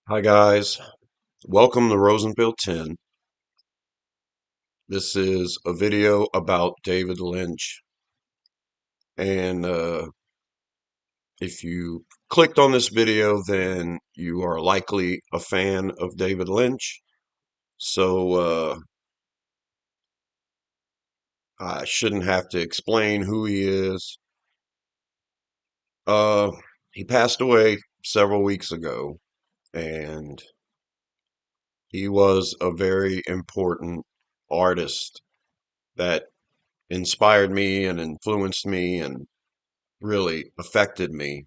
Hi guys, welcome to Rosenfield 10. This is a video about David Lynch, and if you clicked on this video, then you are likely a fan of David Lynch. So I shouldn't have to explain who he is. Uh, he passed away several weeks ago, and he was a very important artist that inspired me and influenced me and really affected me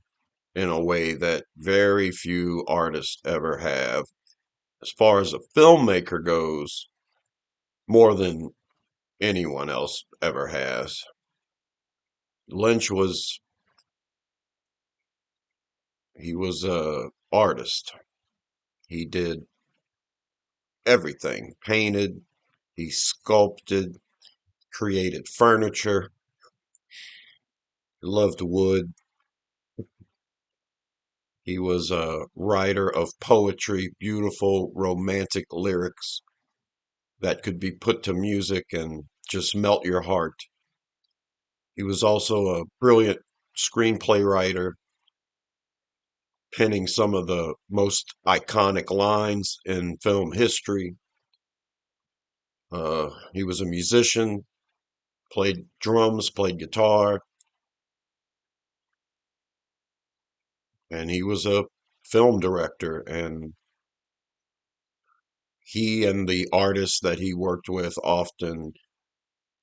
in a way that very few artists ever have. As far as a filmmaker goes, more than anyone else ever has. Lynch he was a artist. He did everything. Painted, he sculpted, created furniture, loved wood. He was a writer of poetry, beautiful romantic lyrics that could be put to music and just melt your heart. He was also a brilliant screenplay writer, penning some of the most iconic lines in film history. He was a musician, played drums, played guitar, and he was a film director. And he and the artists that he worked with often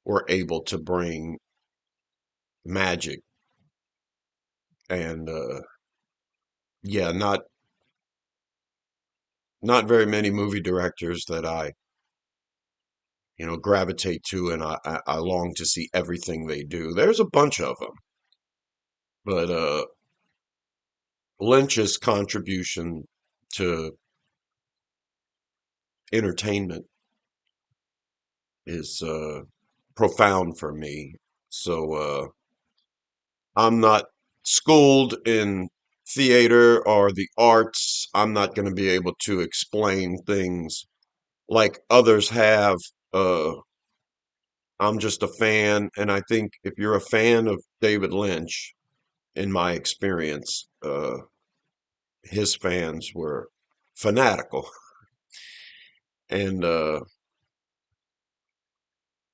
were able to bring magic. And yeah, not very many movie directors that I gravitate to, and I long to see everything they do. There's a bunch of them, but Lynch's contribution to entertainment is profound for me. So I'm not schooled in theater or the arts. I'm not going to be able to explain things like others have. Uh, I'm just a fan, and I think if you're a fan of David Lynch, in my experience, his fans were fanatical. And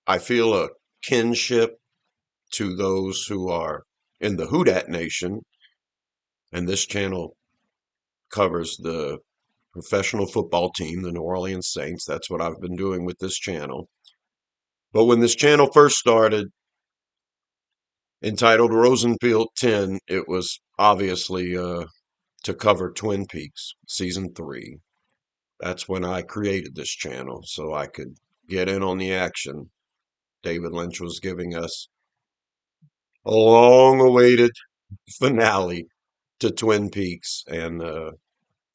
I feel a kinship to those who are in the Houdat Nation. And this channel covers the professional football team, the New Orleans Saints. That's what I've been doing with this channel. But when this channel first started, entitled Rosenfield 10, it was obviously to cover Twin Peaks season 3. That's when I created this channel so I could get in on the action. David Lynch was giving us a long awaited finale to Twin Peaks, and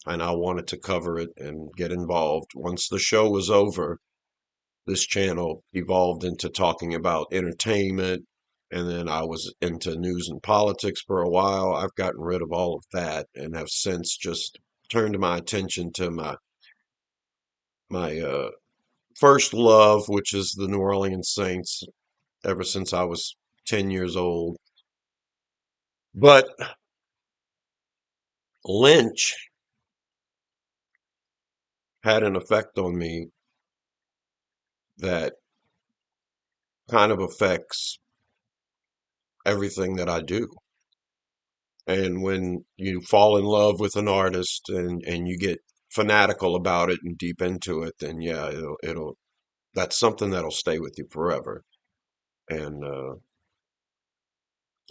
I wanted to cover it and get involved. Once the show was over, this channel evolved into talking about entertainment, and then I was into news and politics for a while. I've gotten rid of all of that and have since just turned my attention to my first love, which is the New Orleans Saints, ever since I was 10 years old. But Lynch had an effect on me that kind of affects everything that I do. And when you fall in love with an artist and you get fanatical about it and deep into it, then yeah, it'll that's something that'll stay with you forever. And the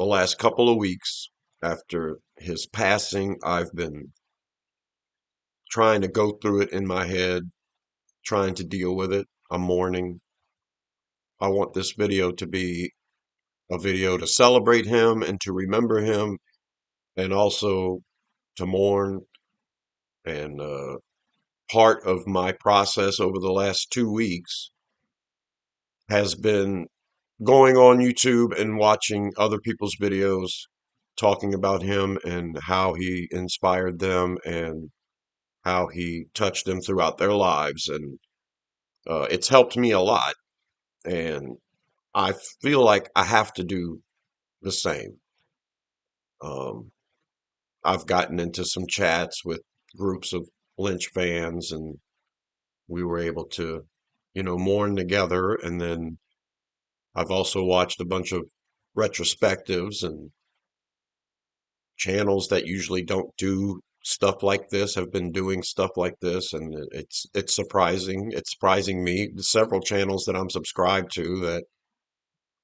last couple of weeks after his passing, I've been trying to go through it in my head, trying to deal with it. I'm mourning. I want this video to be a video to celebrate him and to remember him, and also to mourn. And part of my process over the last 2 weeks has been going on YouTube and watching other people's videos talking about him and how he inspired them and how he touched them throughout their lives, and it's helped me a lot. And I feel like I have to do the same. Um, I've gotten into some chats with groups of Lynch fans, and we were able to, mourn together. And then I've also watched a bunch of retrospectives, and channels that usually don't do stuff like this have been doing stuff like this, and it's surprising. It's surprising me. Several channels that I'm subscribed to that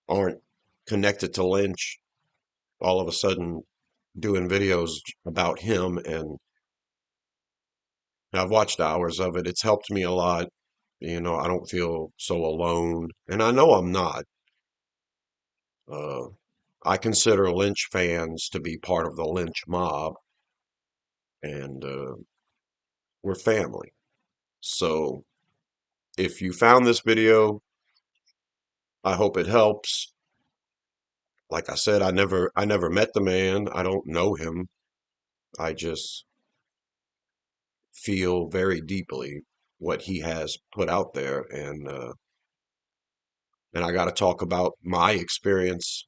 aren't connected to Lynch all of a sudden doing videos about him, and I've watched hours of it. It's helped me a lot. I don't feel so alone, and I know I'm not. Uh, I consider Lynch fans to be part of the Lynch mob, and we're family. So if you found this video, I hope it helps. Like I said, I never met the man. I don't know him. I just feel very deeply what he has put out there, and I got to talk about my experience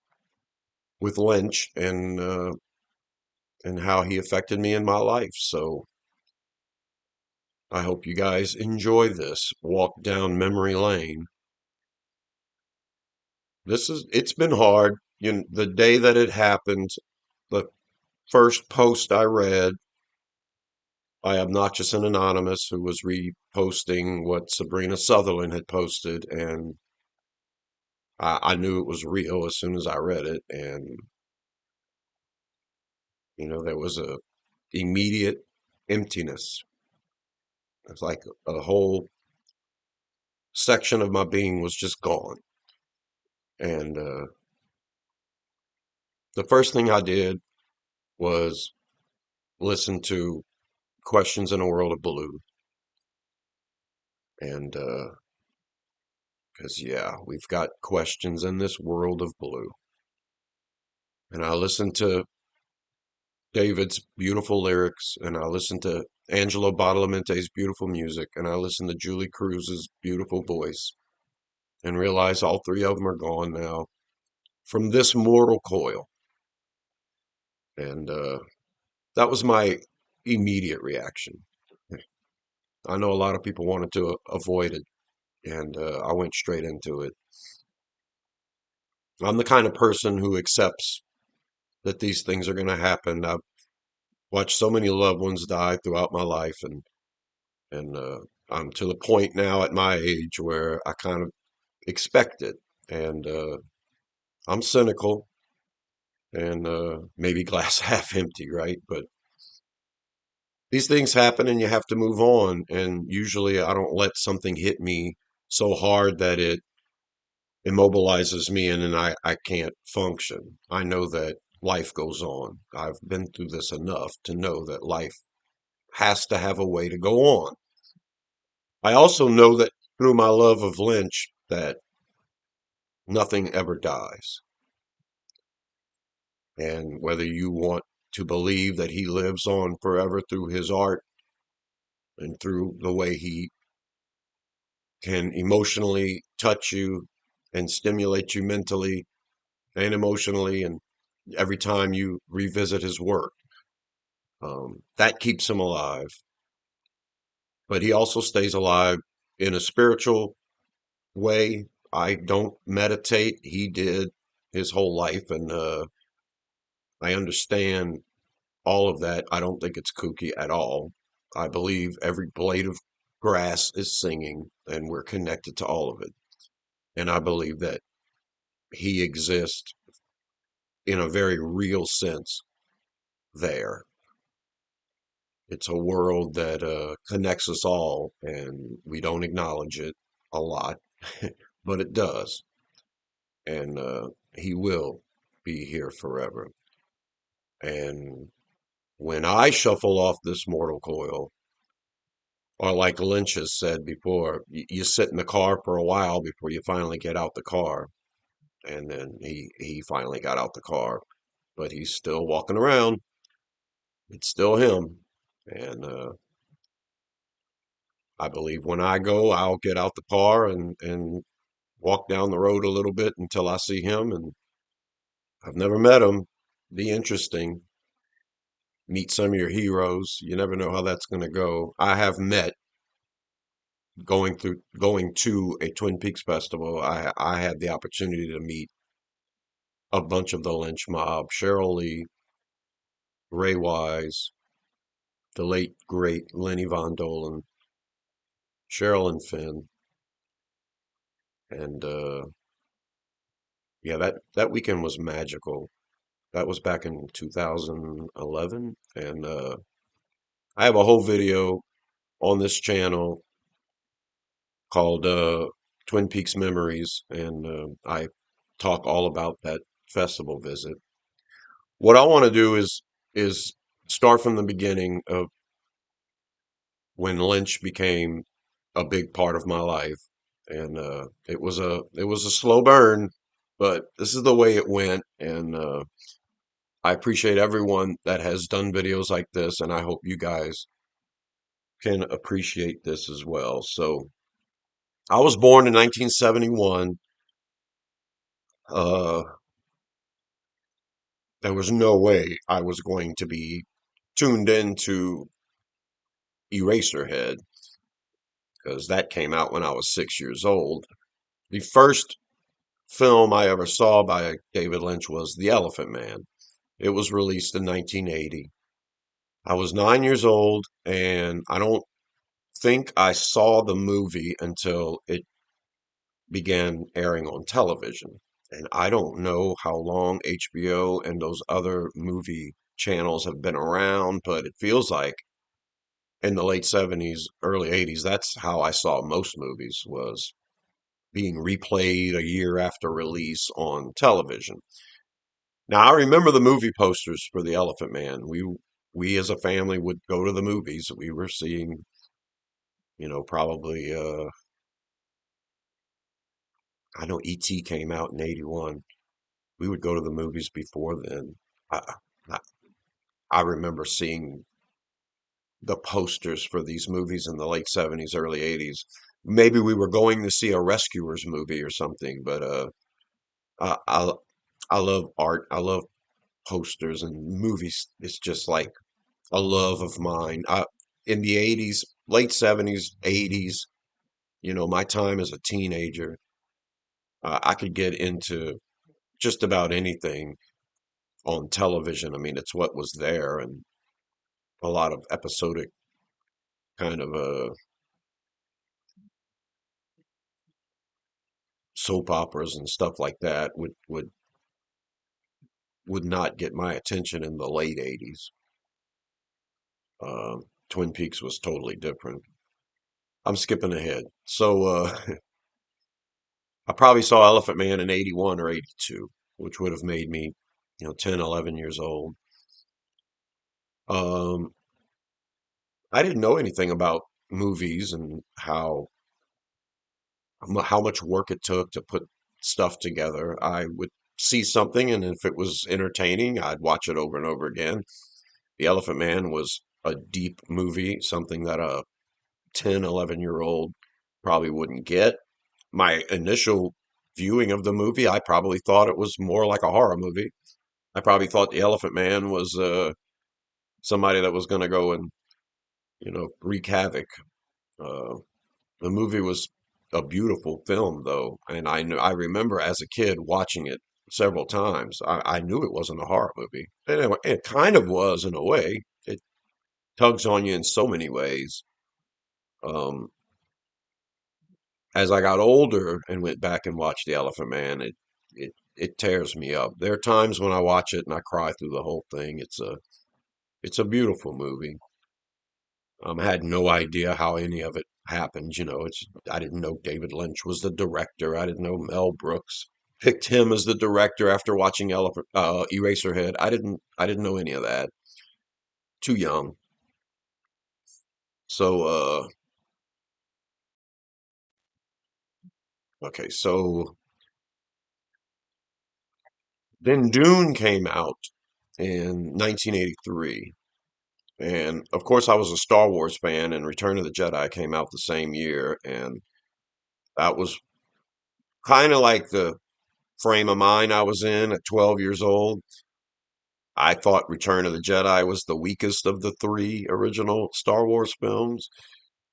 with Lynch, and how he affected me in my life. So I hope you guys enjoy this walk down memory lane. It's been hard. The day that it happened, the first post I read by Obnoxious and Anonymous, who was reposting what Sabrina Sutherland had posted, and I knew it was real as soon as I read it. And there was a immediate emptiness. It's like a whole section of my being was just gone. And the first thing I did was listen to Questions in a World of Blue. And because, yeah, we've got questions in this world of blue. And I listened to David's beautiful lyrics, and I listened to Angelo Badalamenti's beautiful music, and I listened to Julie Cruz's beautiful voice, and realized all three of them are gone now from this mortal coil. And that was my immediate reaction. I know a lot of people wanted to avoid it, and I went straight into it. I'm the kind of person who accepts that these things are going to happen. I've watched so many loved ones die throughout my life, and I'm to the point now at my age where I kind of expect it, and I'm cynical, and maybe glass half empty, right? But these things happen, and you have to move on. And usually, I don't let something hit me so hard that it immobilizes me, and then I can't function. I know that life goes on. I've been through this enough to know that life has to have a way to go on. I also know that through my love of Lynch that nothing ever dies. And whether you want to believe that he lives on forever through his art and through the way he can emotionally touch you and stimulate you mentally and emotionally, and every time you revisit his work, that keeps him alive. But he also stays alive in a spiritual way. I don't meditate. He did his whole life, and I understand all of that. I don't think it's kooky at all. I believe every blade of grass is singing, and we're connected to all of it. And I believe that he exists in a very real sense there. It's a world that connects us all, and we don't acknowledge it a lot, but it does. And he will be here forever. And when I shuffle off this mortal coil, or like Lynch has said before, you sit in the car for a while before you finally get out the car. And then he finally got out the car, but he's still walking around. It's still him. And I believe when I go, I'll get out the car and walk down the road a little bit until I see him. And I've never met him. Be interesting. Meet some of your heroes. You never know how that's going to go. I have met going to a Twin Peaks festival. I had the opportunity to meet a bunch of the Lynch mob, Cheryl Lee, Ray Wise, the late great Lenny Von Dolan, Cheryl and Finn, and yeah, that weekend was magical. That was back in 2011, and I have a whole video on this channel called Twin Peaks Memories, and I talk all about that festival visit. What I want to do is start from the beginning of when Lynch became a big part of my life, and it was a slow burn, but this is the way it went, and I appreciate everyone that has done videos like this, and I hope you guys can appreciate this as well. So I was born in 1971. Uh, there was no way I was going to be tuned into Eraserhead because that came out when I was 6 years old. The first film I ever saw by David Lynch was The Elephant Man. It was released in 1980. I was 9 years old, and I don't think I saw the movie until it began airing on television. And I don't know how long HBO and those other movie channels have been around, but it feels like in the late 70s, early 80s, that's how I saw most movies was being replayed a year after release on television. Now, I remember the movie posters for The Elephant Man. We as a family would go to the movies. We were seeing, probably I know E.T. came out in 81. We would go to the movies before then. I, I, I remember seeing the posters for these movies in the late 70s, early 80s. Maybe we were going to see a Rescuers movie or something, but I, I, I love art. I love posters and movies. It's just like a love of mine. In the 80s, late 70s, 80s, my time as a teenager, I could get into just about anything on television. I mean, it's what was there, and a lot of episodic kind of soap operas and stuff like that would not get my attention in the late 80s. Twin Peaks was totally different. I'm skipping ahead. So I probably saw Elephant Man in 81 or 82, which would have made me, 10, 11 years old. Um, I didn't know anything about movies and how much work it took to put stuff together. I would see something, and if it was entertaining, I'd watch it over and over again. The Elephant Man was a deep movie, something that a 10, 11-year-old probably wouldn't get. My initial viewing of the movie, I probably thought it was more like a horror movie. I probably thought the Elephant Man was somebody that was going to go and, wreak havoc. Uh, the movie was a beautiful film, though, and I remember as a kid watching it several times. I knew it wasn't a horror movie. Anyway, it kind of was in a way. It tugs on you in so many ways. Um, as I got older and went back and watched The Elephant Man, it tears me up. There are times when I watch it and I cry through the whole thing. It's a beautiful movie. I had no idea how any of it happened. I didn't know David Lynch was the director. I didn't know Mel Brooks picked him as the director after watching Eraserhead. I didn't know any of that. Too young. So okay, so then Dune came out in 1983. And of course, I was a Star Wars fan, and Return of the Jedi came out the same year. And that was kind of like the frame of mind I was in at 12 years old. I thought Return of the Jedi was the weakest of the three original Star Wars films.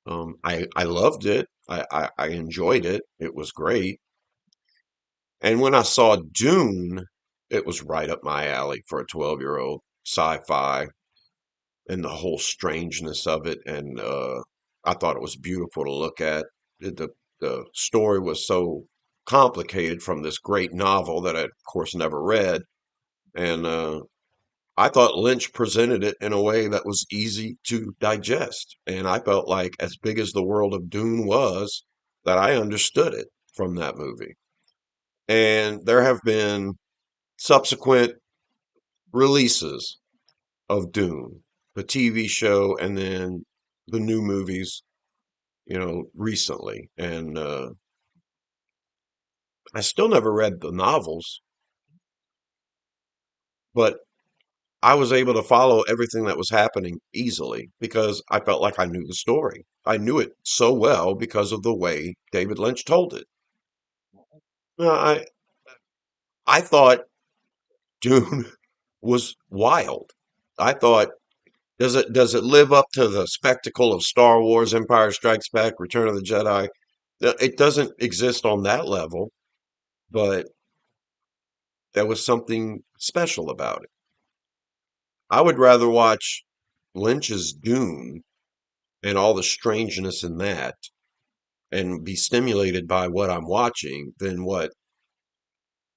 I loved it. I enjoyed it. It was great. And when I saw Dune, it was right up my alley for a 12-year-old sci-fi and the whole strangeness of it. And I thought it was beautiful to look at. The story was so complicated from this great novel that I, of course, never read. And I thought Lynch presented it in a way that was easy to digest. And I felt like, as big as the world of Dune was, that I understood it from that movie. And there have been subsequent releases of Dune, the TV show, and then the new movies, recently. And I still never read the novels, but I was able to follow everything that was happening easily because I felt like I knew the story. I knew it so well because of the way David Lynch told it. Uh, I I thought Dune was wild. I thought, does it live up to the spectacle of Star Wars, Empire Strikes Back, Return of the Jedi? It doesn't exist on that level, but there was something special about it. I would rather watch Lynch's Dune and all the strangeness in that and be stimulated by what I'm watching than what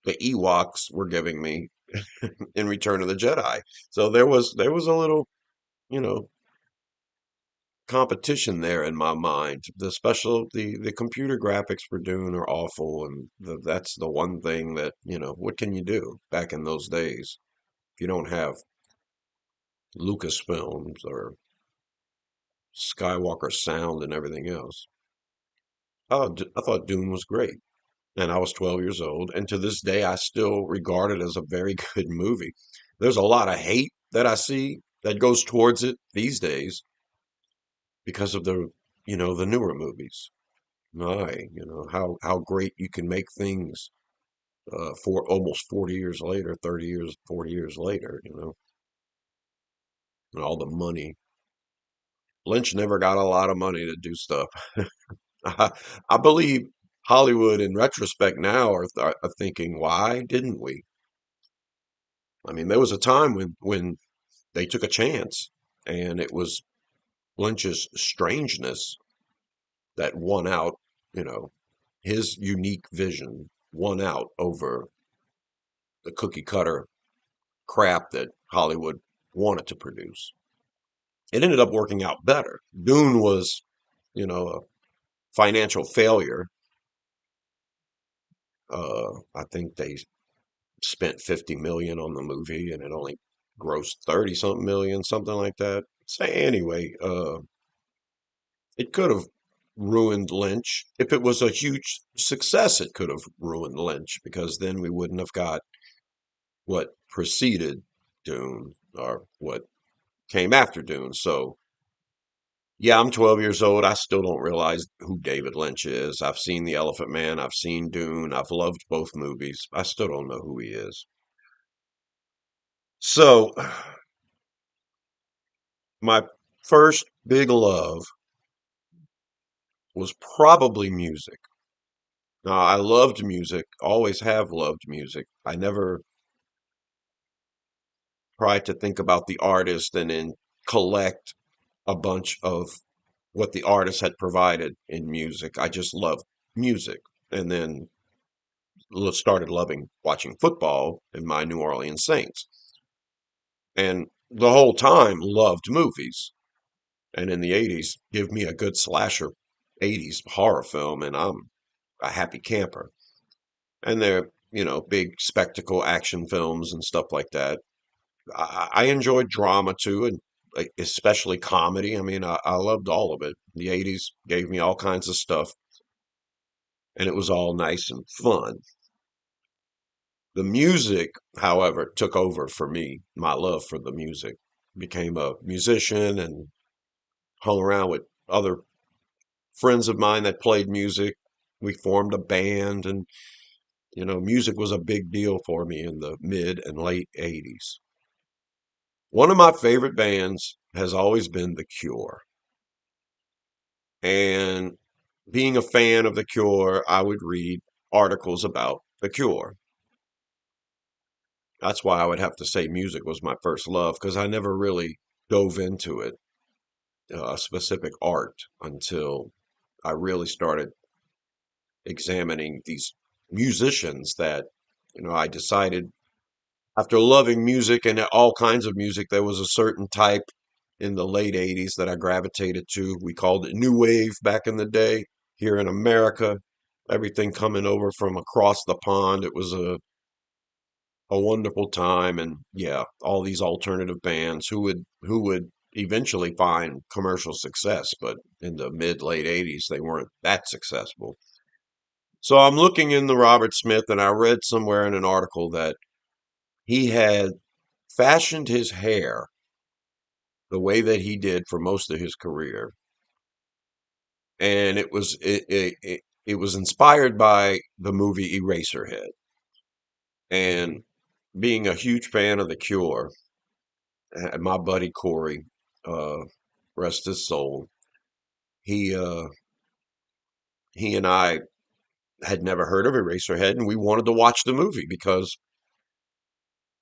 the Ewoks were giving me in Return of the Jedi. So there was a little, you know, competition there in my mind. The computer graphics for Dune are awful, and that's the one thing that, what can you do back in those days if you don't have Lucasfilms or Skywalker sound and everything else. I thought Dune was great. And I was 12 years old. And to this day, I still regard it as a very good movie. There's a lot of hate that I see that goes towards it these days because of the newer movies. How great you can make things for almost 40 years later, 30 years, 40 years later, and all the money. Lynch never got a lot of money to do stuff. I, I believe Hollywood, in retrospect, now are thinking, why didn't we? I mean, there was a time when they took a chance, and it was Lynch's strangeness that won out, you know, his unique vision won out over the cookie cutter crap that Hollywood wanted to produce. It ended up working out better. Dune was, a financial failure. I think they spent 50 million on the movie and it only grossed 30 something million, something like that. So anyway, it could have ruined Lynch. If it was a huge success, it could have ruined Lynch because then we wouldn't have got what preceded Dune or what came after Dune. So, yeah, I'm 12 years old. I still don't realize who David Lynch is. I've seen The Elephant Man, I've seen Dune, I've loved both movies. I still don't know who he is. So, my first big love was probably music. Now, I loved music, always have loved music. I never tried to think about the artist and then collect a bunch of what the artist had provided in music. I just loved music. And then started loving watching football in my New Orleans Saints. And the whole time loved movies. And in the 80s, give me a good slasher 80s horror film and I'm a happy camper. And they're, big spectacle action films and stuff like that. I enjoyed drama too, and especially comedy. I mean, I loved all of it. The 80s gave me all kinds of stuff, and it was all nice and fun. The music, however, took over for me, my love for the music. became a musician and hung around with other friends of mine that played music. We formed a band, and music was a big deal for me in the mid and late 80s. One of my favorite bands has always been The Cure. And being a fan of The Cure, I would read articles about The Cure. That's why I would have to say music was my first love, because I never really dove into it, specific art, until I really started examining these musicians that, I decided after loving music and all kinds of music, there was a certain type in the late 80s that I gravitated to. We called it new wave back in the day here in America. Everything coming over from across the pond. It was a wonderful time, and yeah, all these alternative bands who would eventually find commercial success, but in the mid late 80s they weren't that successful. So I'm looking in the Robert Smith, and I read somewhere in an article that he had fashioned his hair the way that he did for most of his career, and it was inspired by the movie Eraserhead. And being a huge fan of The Cure, and my buddy Corey, uh, rest his soul, he uh, he and I had never heard of Eraserhead, and we wanted to watch the movie because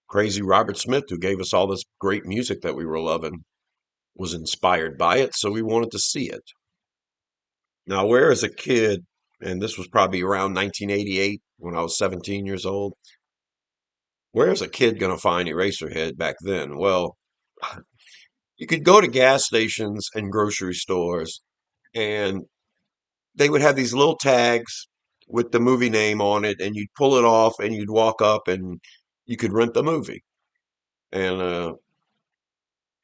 crazy Robert Smith, who gave us all this great music that we were loving, was inspired by it, so we wanted to see it. Now, where as a kid, and this was probably around 1988 when I was 17 years old, where's a kid going to find Eraserhead back then? Well, you could go to gas stations and grocery stores, and they would have these little tags with the movie name on it, and you'd pull it off and you'd walk up and you could rent the movie. And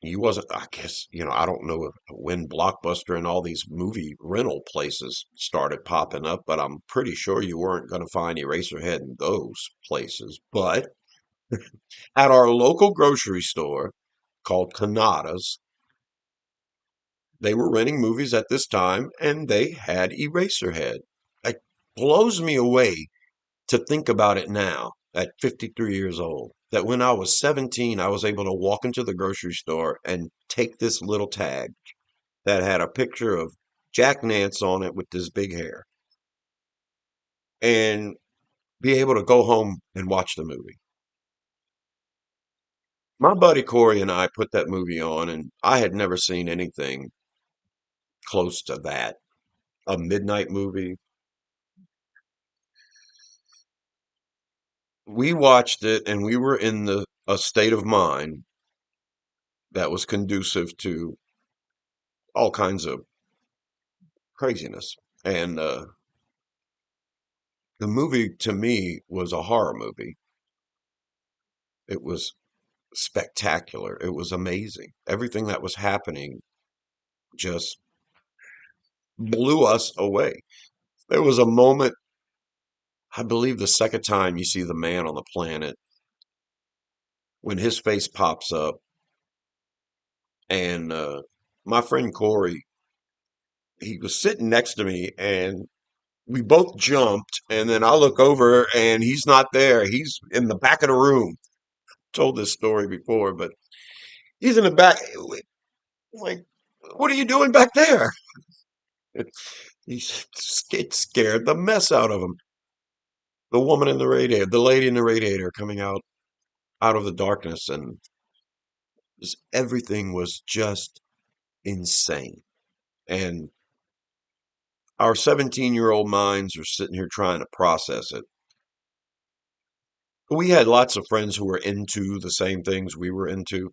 you wasn't, I guess, I don't know when Blockbuster and all these movie rental places started popping up, but I'm pretty sure you weren't going to find Eraserhead in those places. But at our local grocery store called Canada's, they were renting movies at this time, and they had Eraserhead. It blows me away to think about it now at 53 years old, that when I was 17, I was able to walk into the grocery store and take this little tag that had a picture of Jack Nance on it with this big hair and be able to go home and watch the movie. My buddy Corey and I put that movie on, and I had never seen anything close to that. A midnight movie. We watched it, and we were in a state of mind that was conducive to all kinds of craziness. And the movie to me was a horror movie. It was spectacular. It was amazing. Everything that was happening just blew us away. There was a moment, I believe the second time you see the man on the planet, when his face pops up, and my friend Corey, he was sitting next to me, and we both jumped, and then I look over, and he's not there. He's in the back of the room. Told this story before, but he's in the back. Like, what are you doing back there? It scared the mess out of him. The woman in the radiator, the lady in the radiator coming out of the darkness, and everything was just insane. And our 17-year-old minds are sitting here trying to process it. We had lots of friends who were into the same things we were into,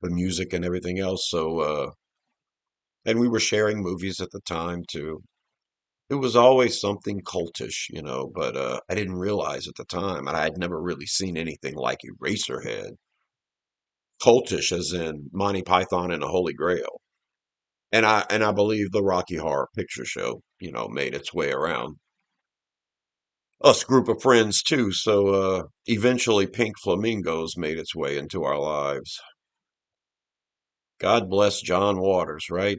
the music and everything else. So, and we were sharing movies at the time too. It was always something cultish, but I didn't realize at the time, and I had never really seen anything like Eraserhead. Cultish as in Monty Python and the Holy Grail. And I believe the Rocky Horror Picture Show, made its way around us group of friends too. So eventually Pink Flamingos made its way into our lives. God bless John Waters, right?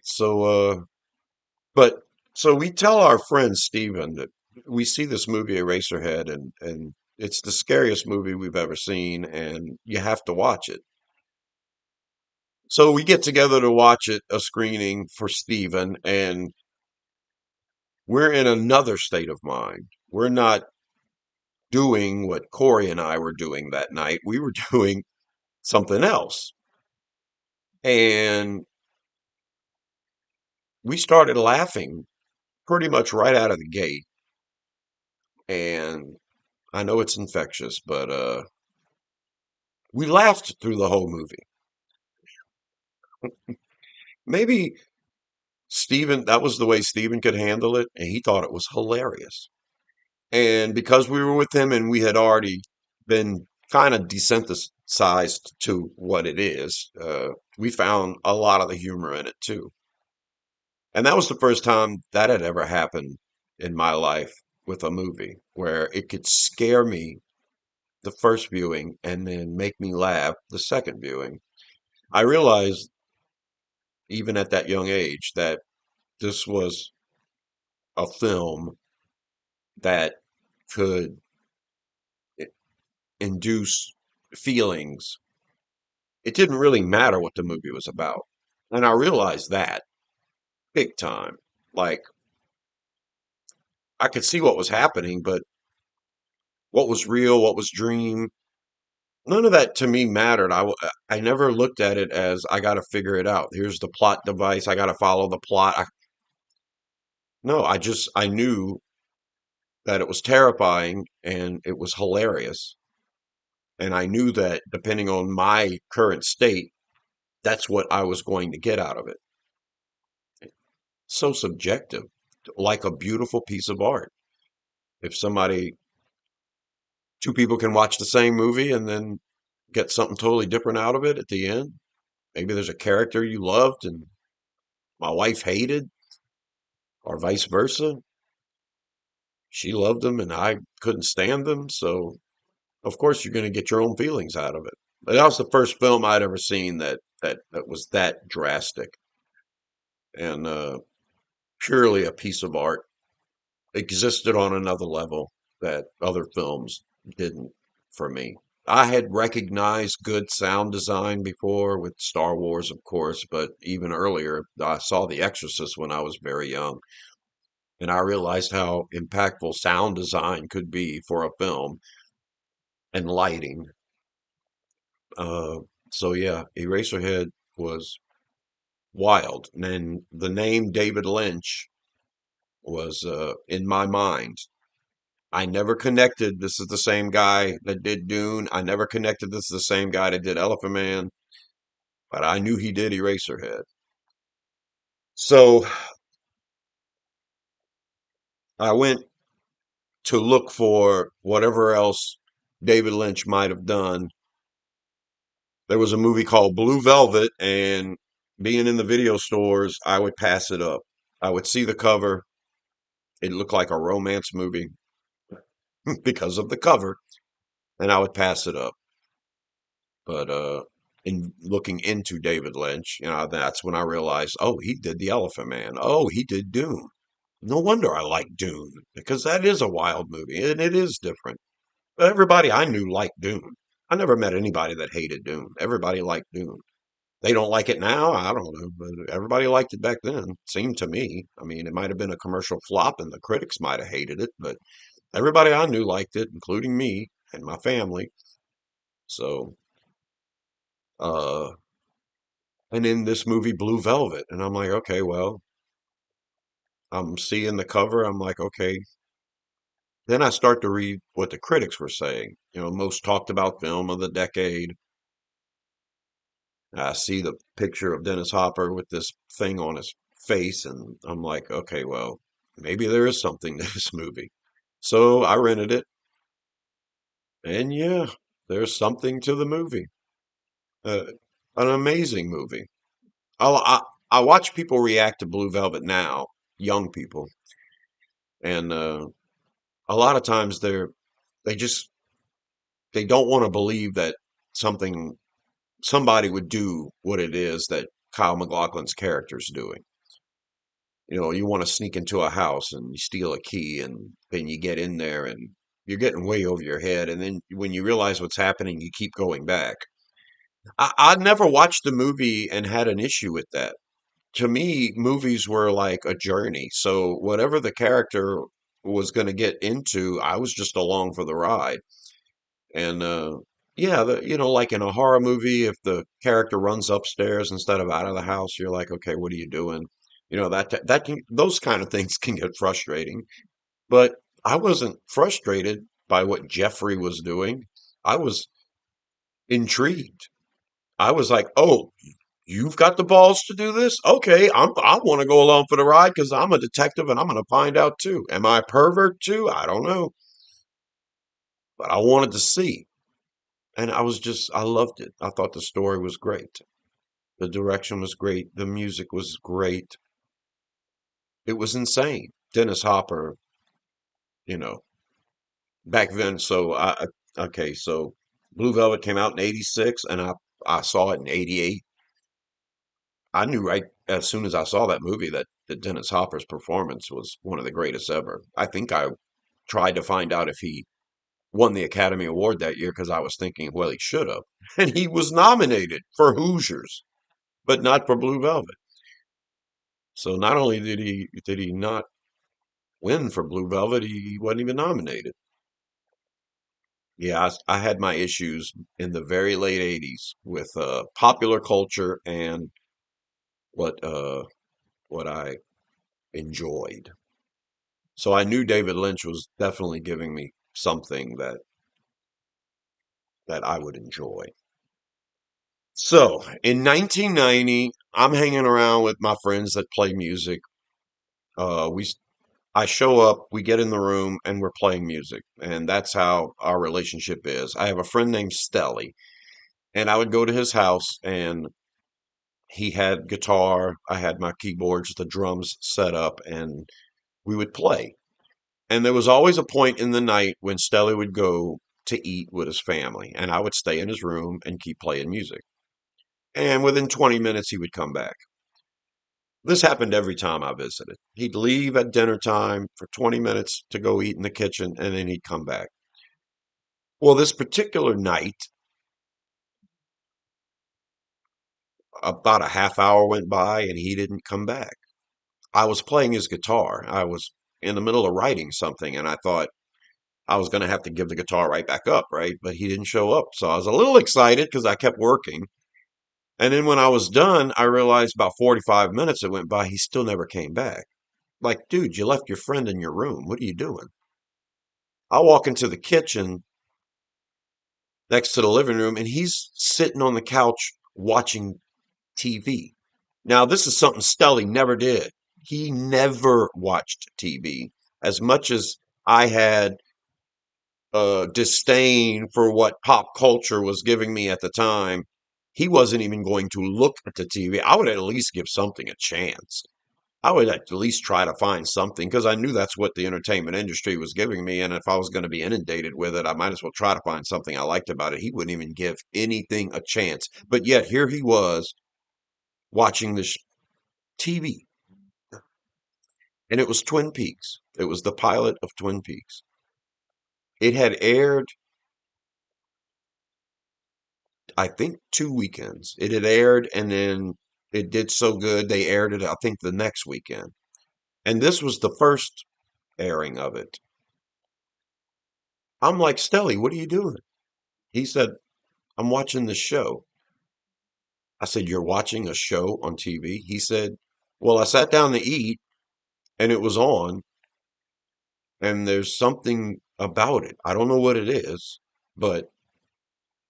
But so we tell our friend Steven that we see this movie Eraserhead, and it's the scariest movie we've ever seen, and you have to watch it. So we get together to watch it, a screening for Steven, and we're in another state of mind. We're not doing what Corey and I were doing that night. We were doing something else. And we started laughing pretty much right out of the gate. And I know it's infectious, but we laughed through the whole movie. Maybe Steven, that was the way Steven could handle it, and he thought it was hilarious. And because we were with him and we had already been kind of desensitized to what it is, we found a lot of the humor in it too. And that was the first time that had ever happened in my life with a movie, where it could scare me the first viewing and then make me laugh the second viewing. I realized even at that young age that this was a film that could induce feelings. It didn't really matter what the movie was about. And I realized that big time. Like, I could see what was happening, but what was real, what was dream, none of that to me mattered. I never looked at it as I got to figure it out. Here's the plot device. I got to follow the plot. No, I knew that it was terrifying and it was hilarious. And I knew that depending on my current state, that's what I was going to get out of it. So subjective, like a beautiful piece of art. If two people can watch the same movie and then get something totally different out of it at the end, maybe there's a character you loved and my wife hated, or vice versa. She loved them and I couldn't stand them. So, of course, you're going to get your own feelings out of it. But that was the first film I'd ever seen that was that drastic and purely a piece of art. Existed on another level that other films didn't for me. I had recognized good sound design before with Star Wars, of course, but even earlier, I saw The Exorcist when I was very young, and I realized how impactful sound design could be for a film and lighting. Uh, so yeah, Eraserhead was wild, and the name David Lynch was in my mind. I never connected this is the same guy that did Dune. I never connected this is the same guy that did Elephant Man, but I knew he did Eraserhead. So I went to look for whatever else David Lynch might have done. There was a movie called Blue Velvet, and being in the video stores, I would pass it up. I would see the cover. It looked like a romance movie because of the cover, and I would pass it up. But in looking into David Lynch, that's when I realized, oh, he did The Elephant Man. Oh, he did Dune. No wonder I like Dune because that is a wild movie and it is different. But everybody I knew liked Dune. I never met anybody that hated Dune. Everybody liked Dune. They don't like it now. I don't know, but everybody liked it back then. Seemed to me. I mean, it might have been a commercial flop and the critics might have hated it, but everybody I knew liked it, including me and my family. So, uh, and in this movie, Blue Velvet, and I'm like, okay, well, I'm seeing the cover. I'm like, okay. Then I start to read what the critics were saying. Most talked about film of the decade. I see the picture of Dennis Hopper with this thing on his face, and I'm like, okay, well, maybe there is something to this movie. So I rented it, and yeah, there's something to the movie. Uh, an amazing movie. I I watch people react to Blue Velvet now, young people, and a lot of times they just they don't want to believe that somebody would do what it is that Kyle MacLachlan's character's doing. You know, you want to sneak into a house and you steal a key, and then you get in there and you're getting way over your head. And then when you realize what's happening, you keep going back. I never watched the movie and had an issue with that. To me, movies were like a journey. So whatever the character was going to get into, I was just along for the ride. And yeah, you know, like in a horror movie, if the character runs upstairs instead of out of the house, you're like, okay, what are you doing? You know, that can, those kind of things can get frustrating. But I wasn't frustrated by what Jeffrey was doing. I was intrigued. I was like, oh, you've got the balls to do this? Okay, I want to go along for the ride because I'm a detective and I'm going to find out too. Am I a pervert too? I don't know, but I wanted to see. And I loved it. I thought the story was great. The direction was great. The music was great. It was insane. Dennis Hopper, you know, back then. Okay, so Blue Velvet came out in '86 and I saw it in '88. I knew right as soon as I saw that movie that Dennis Hopper's performance was one of the greatest ever. I think I tried to find out if he won the Academy Award that year because I was thinking, well, he should have. And he was nominated for Hoosiers, but not for Blue Velvet. So not only did he not win for Blue Velvet, he wasn't even nominated. Yeah, I had my issues in the very late '80s with popular culture and what uh, what I enjoyed. So I knew David Lynch was definitely giving me something that I would enjoy. So in 1990, I'm hanging around with my friends that play music. We I show up, we get in the room, and we're playing music, and that's how our relationship is. I have a friend named Stelly, and I would go to his house, and he had guitar, I had my keyboards, the drums set up, and we would play. And there was always a point in the night when Stelly would go to eat with his family, and I would stay in his room and keep playing music. And within 20 minutes, he would come back. This happened every time I visited. He'd leave at dinner time for 20 minutes to go eat in the kitchen, and then he'd come back. Well, this particular night, about a half hour went by and he didn't come back. I was playing his guitar. I was in the middle of writing something, and I thought I was going to have to give the guitar right back up, right? But he didn't show up. So I was a little excited because I kept working. And then when I was done, I realized about 45 minutes that went by, he still never came back. Like, dude, you left your friend in your room. What are you doing? I walk into the kitchen next to the living room, and he's sitting on the couch watching TV. Now, this is something Stelly never did. He never watched TV. As much as I had disdain for what pop culture was giving me at the time, he wasn't even going to look at the TV. I would at least give something a chance. I would at least try to find something because I knew that's what the entertainment industry was giving me. And if I was going to be inundated with it, I might as well try to find something I liked about it. He wouldn't even give anything a chance. But yet here he was watching this TV. And it was Twin Peaks. It was the pilot of Twin Peaks. It had aired, I think, 2 weekends. It had aired and then it did so good they aired it, I think, the next weekend. And this was the first airing of it. I'm like, Stelly, what are you doing? He said, I'm watching the show. I said, you're watching a show on TV? He said, well, I sat down to eat and it was on, and there's something about it. I don't know what it is, but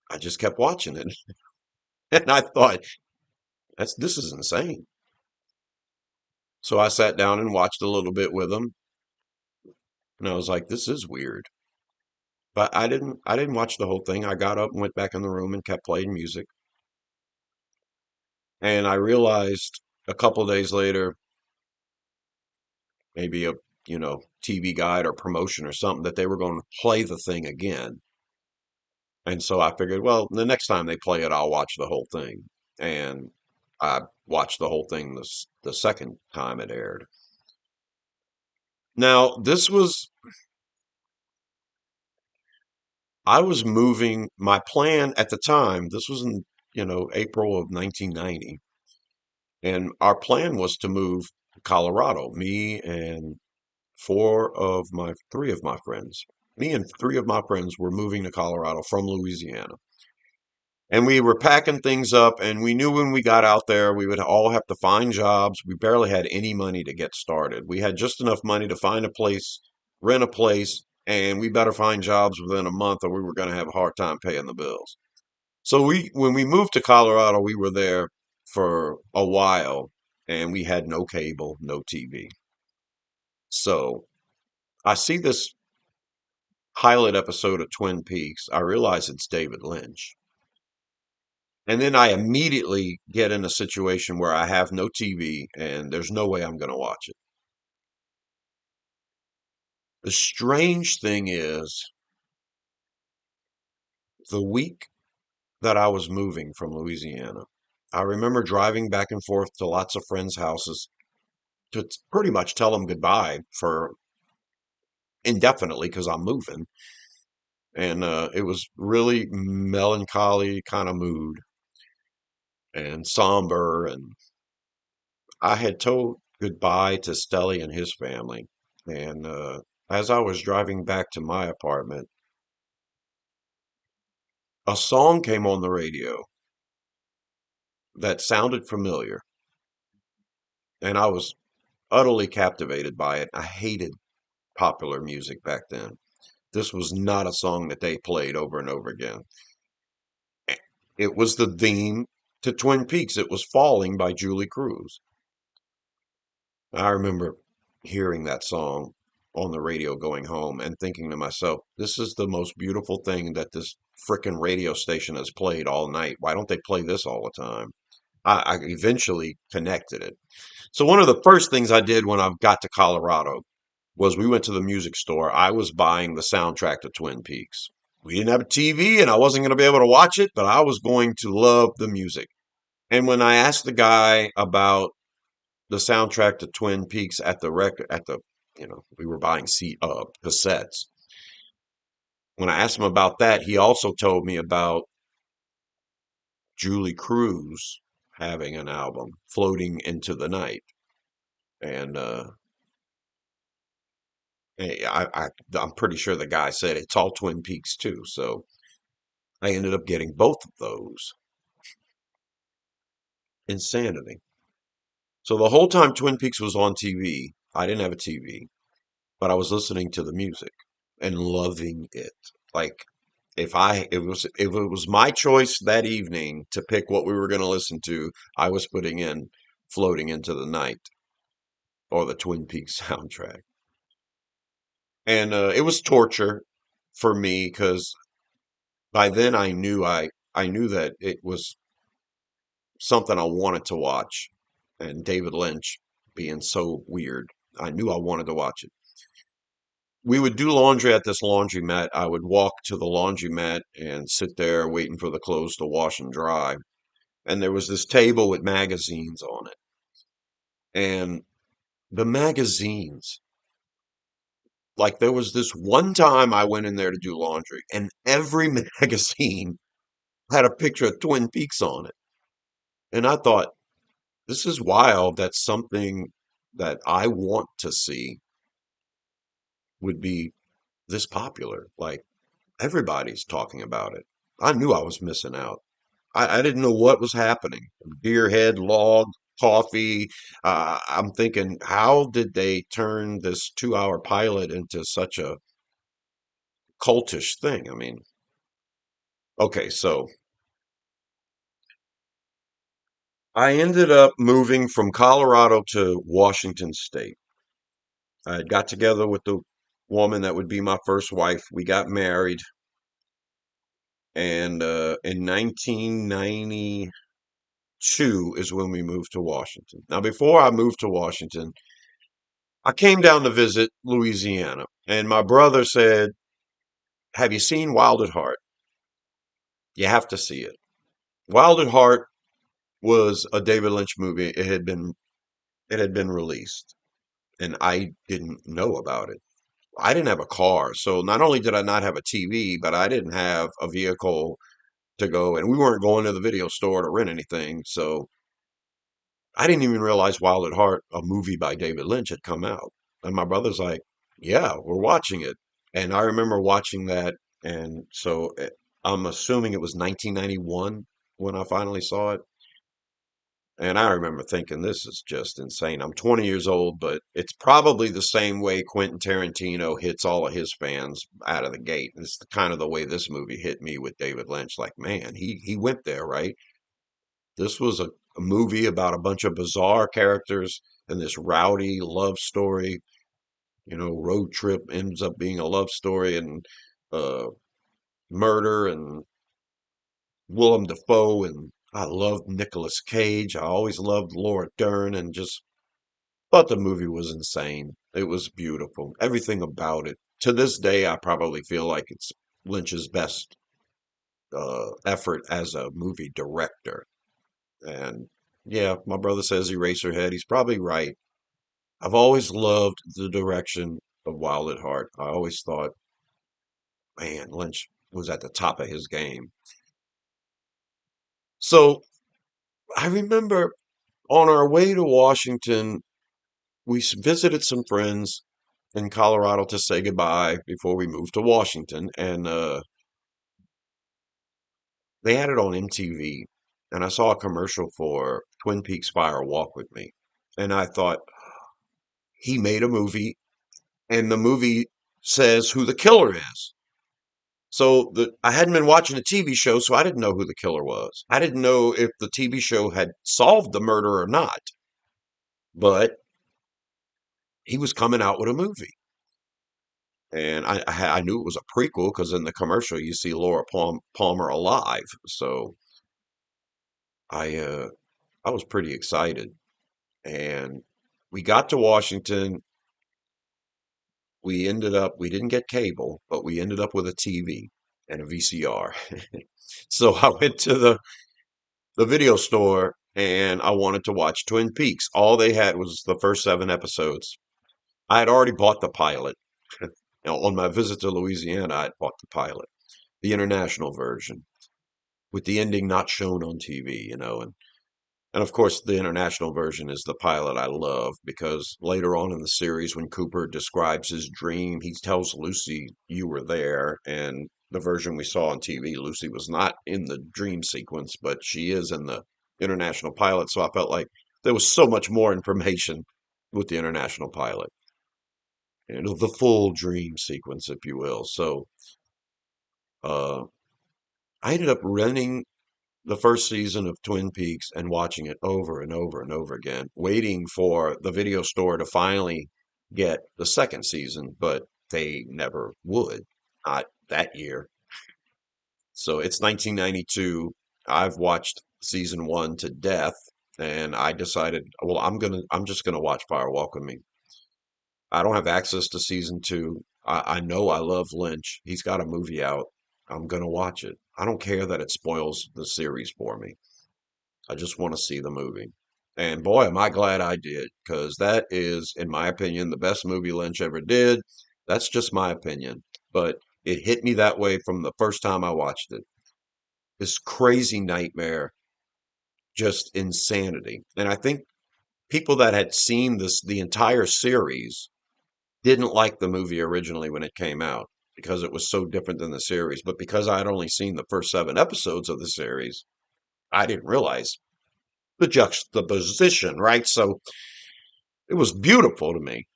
I just kept watching it. And I thought, this is insane. So I sat down and watched a little bit with him, and I was like, this is weird. But I didn't watch the whole thing. I got up and went back in the room and kept playing music. And I realized a couple of days later, maybe a TV guide or promotion or something, that they were going to play the thing again. And so I figured, well, the next time they play it, I'll watch the whole thing. And I watched the whole thing the second time it aired. Now, I was moving, my plan at the time, this was in, April of 1990, and our plan was to move to Colorado. Three of my friends. Me and three of my friends were moving to Colorado from Louisiana. And we were packing things up, and we knew when we got out there, we would all have to find jobs. We barely had any money to get started. We had just enough money to find a place, rent a place, and we better find jobs within a month or we were going to have a hard time paying the bills. So when we moved to Colorado, we were there for a while and we had no cable, no TV. So I see this pilot episode of Twin Peaks. I realize it's David Lynch. And then I immediately get in a situation where I have no TV and there's no way I'm going to watch it. The strange thing is, the week that I was moving from Louisiana, I remember driving back and forth to lots of friends' houses to pretty much tell them goodbye for indefinitely because I'm moving. And it was really melancholy kind of mood and somber. And I had told goodbye to Stelly and his family. And as I was driving back to my apartment, a song came on the radio that sounded familiar. And I was utterly captivated by it. I hated popular music back then. This was not a song that they played over and over again. It was the theme to Twin Peaks. It was Falling by Julie Cruz. I remember hearing that song on the radio going home and thinking to myself, this is the most beautiful thing that this frickin' radio station has played all night. Why don't they play this all the time? I eventually connected it. So one of the first things I did when I got to Colorado was we went to the music store. I was buying the soundtrack to Twin Peaks. We didn't have a TV and I wasn't going to be able to watch it, but I was going to love the music. And when I asked the guy about the soundtrack to Twin Peaks at the record, we were buying cassettes. When I asked him about that, he also told me about Julie Cruz having an album, Floating into the Night. And I'm pretty sure the guy said it's all Twin Peaks too. So I ended up getting both of those. Insanity. So the whole time Twin Peaks was on TV, I didn't have a TV, but I was listening to the music and loving it. Like if it was my choice that evening to pick what we were going to listen to, I was putting in Floating into the Night or the Twin Peaks soundtrack. And it was torture for me because by then I knew that it was something I wanted to watch. And David Lynch being so weird, I knew I wanted to watch it. We would do laundry at this laundromat. I would walk to the laundromat and sit there waiting for the clothes to wash and dry. And there was this table with magazines on it. And the magazines, like there was this one time I went in there to do laundry, and every magazine had a picture of Twin Peaks on it. And I thought, this is wild that something that I want to see would be this popular. Like everybody's talking about it. I knew I was missing out. I didn't know what was happening. Deer head, log, coffee. I'm thinking, how did they turn this 2 hour pilot into such a cultish thing? I mean, okay, so I ended up moving from Colorado to Washington State. I got together with the woman that would be my first wife. We got married, and in 1992 is when we moved to Washington. Now, before I moved to Washington, I came down to visit Louisiana, and my brother said, have you seen Wild at Heart? You have to see it. Wild at Heart was a David Lynch movie. It had been released, and I didn't know about it. I didn't have a car, so not only did I not have a TV, but I didn't have a vehicle to go, and we weren't going to the video store to rent anything. So I didn't even realize Wild at Heart, a movie by David Lynch, had come out. And my brother's like, "Yeah, we're watching it." And I remember watching that, and so I'm assuming it was 1991 when I finally saw it. And I remember thinking, this is just insane. I'm 20 years old, but it's probably the same way Quentin Tarantino hits all of his fans out of the gate. It's kind of the way this movie hit me with David Lynch. Like, man, he went there, right? This was a movie about a bunch of bizarre characters and this rowdy love story. Road trip ends up being a love story and uh, murder and Willem Dafoe. And I loved Nicolas Cage. I always loved Laura Dern and just thought the movie was insane. It was beautiful. Everything about it. To this day, I probably feel like it's Lynch's best effort as a movie director. And yeah, my brother says Eraserhead. He's probably right. I've always loved the direction of Wild at Heart. I always thought, man, Lynch was at the top of his game. So I remember on our way to Washington, we visited some friends in Colorado to say goodbye before we moved to Washington, and they had it on MTV, and I saw a commercial for Twin Peaks Fire Walk with Me, and I thought he made a movie, and the movie says who the killer is. So I hadn't been watching a TV show, so I didn't know who the killer was. I didn't know if the TV show had solved the murder or not, but he was coming out with a movie. And I knew it was a prequel because in the commercial you see Laura Palmer alive. So I uh, I was pretty excited. And we got to Washington. We didn't get cable, but we ended up with a TV and a VCR. So I went to the video store and I wanted to watch Twin Peaks. All they had was the first 7 episodes. I had already bought the pilot. On my visit to Louisiana, I had bought the pilot, the international version, with the ending not shown on TV. And of course, the international version is the pilot I love because later on in the series, when Cooper describes his dream, he tells Lucy, "You were there." And the version we saw on TV, Lucy was not in the dream sequence, but she is in the international pilot. So I felt like there was so much more information with the international pilot, the full dream sequence, if you will. So uh, I ended up renting the first season of Twin Peaks and watching it over and over and over again, waiting for the video store to finally get the second season, but they never would, not that year. So it's 1992. I've watched season one to death, and I decided, well, I'm just gonna watch Fire Walk with Me. I don't have access to season two. I know I love Lynch. He's got a movie out. I'm gonna watch it. I don't care that it spoils the series for me. I just want to see the movie. And boy, am I glad I did, because that is, in my opinion, the best movie Lynch ever did. That's just my opinion. But it hit me that way from the first time I watched it. This crazy nightmare, just insanity. And I think people that had seen the entire series didn't like the movie originally when it came out because it was so different than the series. But because I had only seen the first 7 episodes of the series, I didn't realize the juxtaposition, right? So it was beautiful to me.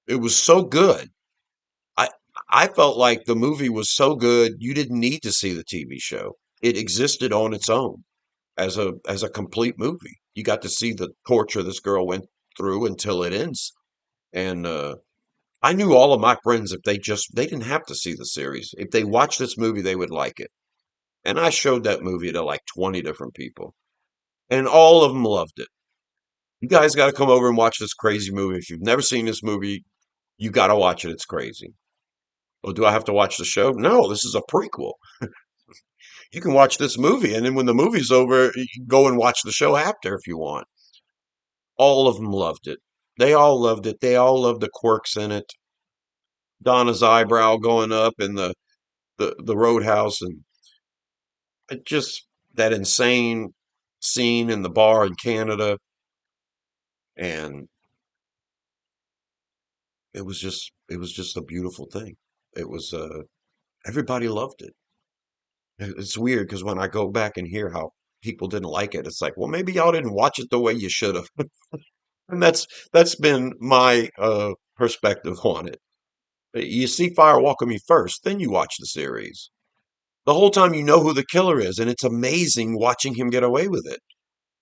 It was so good. I I felt like the movie was so good you didn't need to see the TV show. It existed on its own as a complete movie. You got to see the torture this girl went through until it ends. And I knew all of my friends, if they didn't have to see the series. If they watched this movie, they would like it. And I showed that movie to like 20 different people, and all of them loved it. You guys got to come over and watch this crazy movie. If you've never seen this movie, you got to watch it. It's crazy. Oh, do I have to watch the show? No, this is a prequel. you can watch this movie, and then when the movie's over, you can go and watch the show after if you want. All of them loved it. They all loved it. They all loved the quirks in it. Donna's eyebrow going up in the roadhouse, and it just that insane scene in the bar in Canada, and it was just a beautiful thing. It was everybody loved it. It's weird because when I go back and hear how people didn't like it, it's like, well, maybe y'all didn't watch it the way you should have. And that's been my perspective on it. You see Fire Walk with Me first, then you watch the series. The whole time you know who the killer is, and it's amazing watching him get away with it.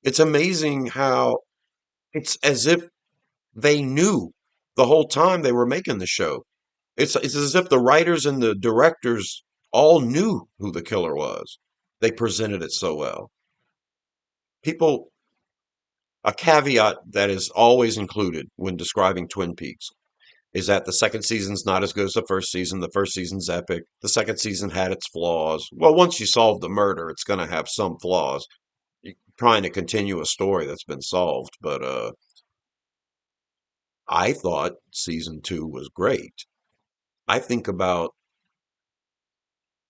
It's amazing how it's as if they knew the whole time they were making the show. It's as if the writers and the directors all knew who the killer was. They presented it so well. People, a caveat that is always included when describing Twin Peaks is that the second season's not as good as the first season. The first season's epic. The second season had its flaws. Well, once you solve the murder, it's going to have some flaws. You're trying to continue a story that's been solved, but I thought season two was great. I think about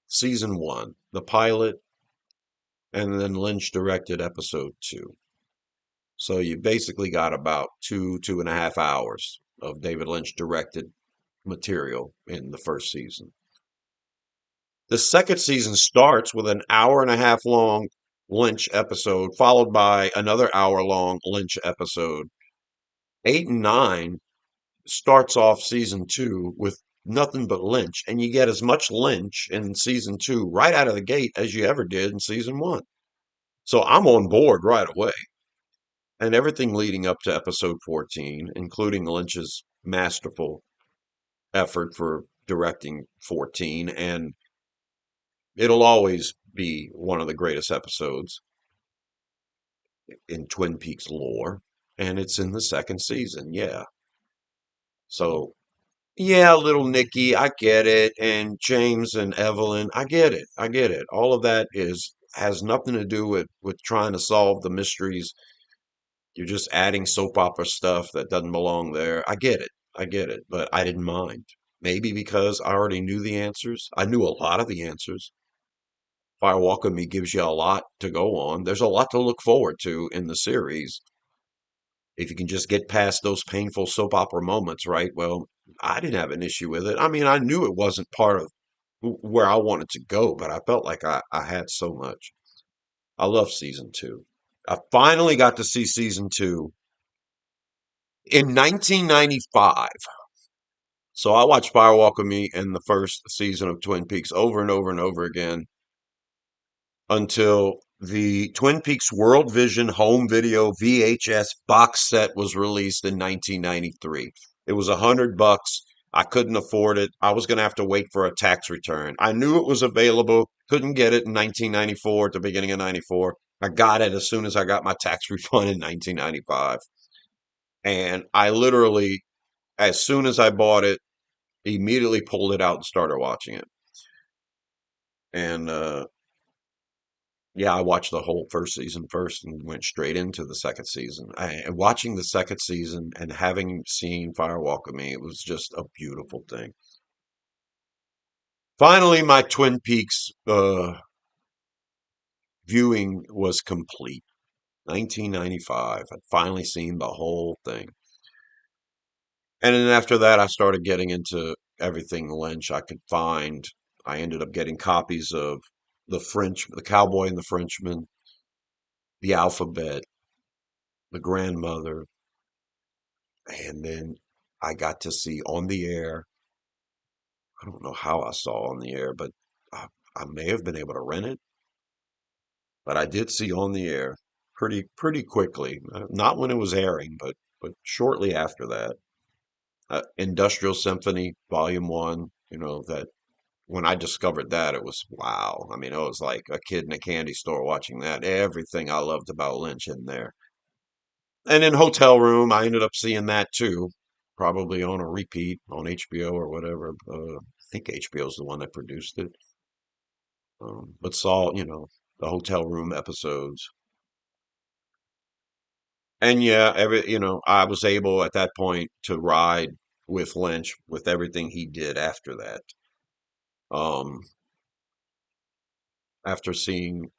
season one, the pilot, and then Lynch directed episode two. So you basically got about 2.5 hours of David Lynch directed material in the first season. The second season starts with an hour and a half long Lynch episode, followed by another hour long Lynch episode. Eight and nine starts off season two with nothing but Lynch, and you get as much Lynch in season two right out of the gate as you ever did in season one. So I'm on board right away. And everything leading up to episode 14, including Lynch's masterful effort for directing 14, and it'll always be one of the greatest episodes in Twin Peaks lore, and it's in the second season, yeah. So, yeah, little Nicky, I get it, and James and Evelyn, I get it, I get it. All of that is has nothing to do with trying to solve the mysteries. You're just adding soap opera stuff that doesn't belong there. I get it, I get it, but I didn't mind. Maybe because I already knew the answers. I knew a lot of the answers. Fire Walk with Me gives you a lot to go on. There's a lot to look forward to in the series. If you can just get past those painful soap opera moments, right? Well, I didn't have an issue with it. I mean, I knew it wasn't part of where I wanted to go, but I felt like I had so much. I love season two. I finally got to see season two in 1995. So I watched Fire Walk with Me and the first season of Twin Peaks over and over and over again until the Twin Peaks World Vision home video VHS box set was released in 1993. It was $100. I couldn't afford it. I was going to have to wait for a tax return. I knew it was available. Couldn't get it in 1994 at the beginning of 94. I got it as soon as I got my tax refund in 1995. And I literally, as soon as I bought it, immediately pulled it out and started watching it. And yeah, I watched the whole first season first and went straight into the second season. And watching the second season and having seen Fire Walk with Me, it was just a beautiful thing. Finally, my Twin Peaks viewing was complete. 1995. I'd finally seen the whole thing. And then after that, I started getting into everything Lynch I could find. I ended up getting copies of The Cowboy and the Frenchman, The Alphabet, The Grandmother, and then I got to see On the Air. I don't know how I saw On the Air, but I may have been able to rent it. But I did see On the Air pretty quickly. Not when it was airing, but shortly after that. Industrial Symphony Volume One. That when I discovered that, it was wow. I mean, it was like a kid in a candy store watching that. Everything I loved about Lynch in there. And in Hotel Room, I ended up seeing that too, probably on a repeat on HBO or whatever. I think HBO is the one that produced it. but saw, the hotel room episodes. And yeah, I was able at that point to ride with Lynch with everything he did after that. Um, After seeing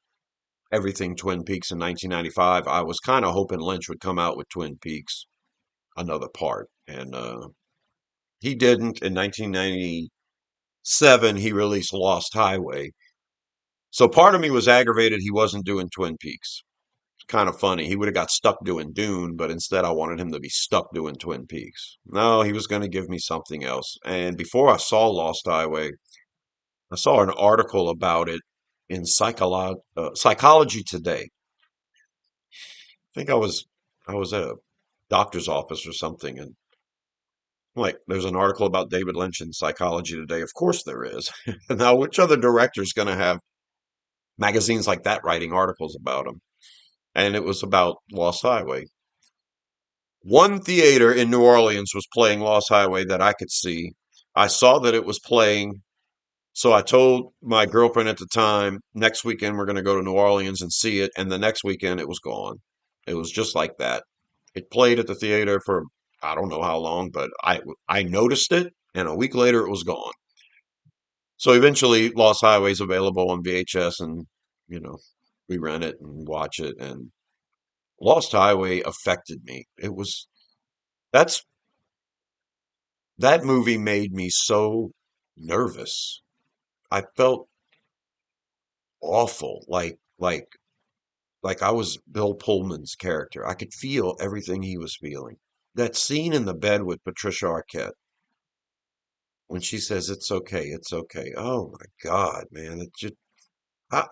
everything Twin Peaks in 1995, I was kind of hoping Lynch would come out with Twin Peaks, another part. And he didn't. In 1997, he released Lost Highway. So part of me was aggravated he wasn't doing Twin Peaks. Kind of funny. He would have got stuck doing Dune, but instead I wanted him to be stuck doing Twin Peaks. No, he was going to give me something else. And before I saw Lost Highway, I saw an article about it in Psychology Today. I think I was at a doctor's office or something, and like there's an article about David Lynch in Psychology Today. Of course there is. Now, which other director's going to have magazines like that writing articles about him? And it was about Lost Highway. One theater in New Orleans was playing Lost Highway that I could see. I saw that it was playing, so I told my girlfriend at the time, next weekend we're going to go to New Orleans and see it. And the next weekend it was gone. It was just like that. It played at the theater for I don't know how long, but I noticed it, and a week later it was gone. So eventually, Lost Highway is available on VHS, and you know we rent it and watch it. And Lost Highway affected me. That's that movie made me so nervous. I felt awful, like I was Bill Pullman's character. I could feel everything he was feeling. That scene in the bed with Patricia Arquette when she says it's okay, it's okay. Oh my God, man! It just how,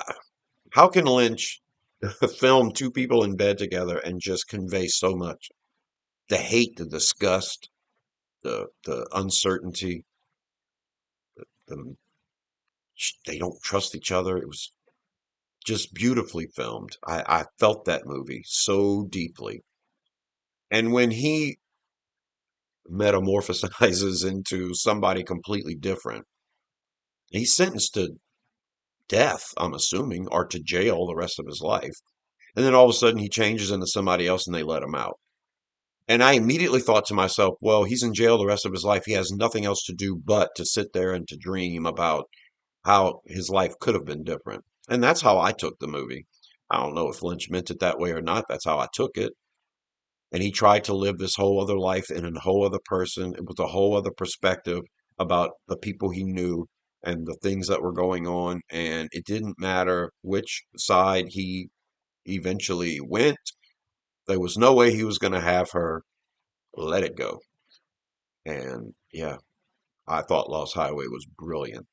how can Lynch film two people in bed together and just convey so much? The hate, the disgust, the uncertainty, the, they don't trust each other. It was just beautifully filmed. I felt that movie so deeply. And when he metamorphosizes into somebody completely different, he's sentenced to death, I'm assuming, or to jail the rest of his life. And then all of a sudden he changes into somebody else and they let him out. And I immediately thought to myself, well, he's in jail the rest of his life. He has nothing else to do but to sit there and to dream about how his life could have been different. And that's how I took the movie. I don't know if Lynch meant it that way or not. That's how I took it. And he tried to live this whole other life in a whole other person with a whole other perspective about the people he knew and the things that were going on. And it didn't matter which side he eventually went. There was no way he was going to have her let it go. And yeah, I thought Lost Highway was brilliant.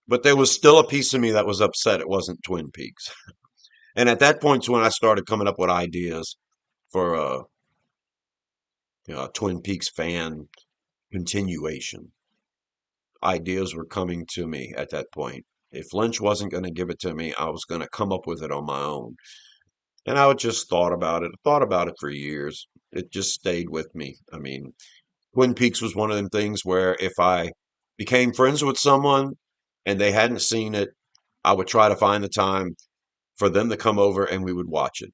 But there was still a piece of me that was upset it wasn't Twin Peaks. And at that point's when I started coming up with ideas for a Twin Peaks fan continuation. Ideas were coming to me at that point. If Lynch wasn't going to give it to me, I was going to come up with it on my own. And I just thought about it for years. It just stayed with me. I mean, Twin Peaks was one of them things where if I became friends with someone and they hadn't seen it, I would try to find the time for them to come over and we would watch it.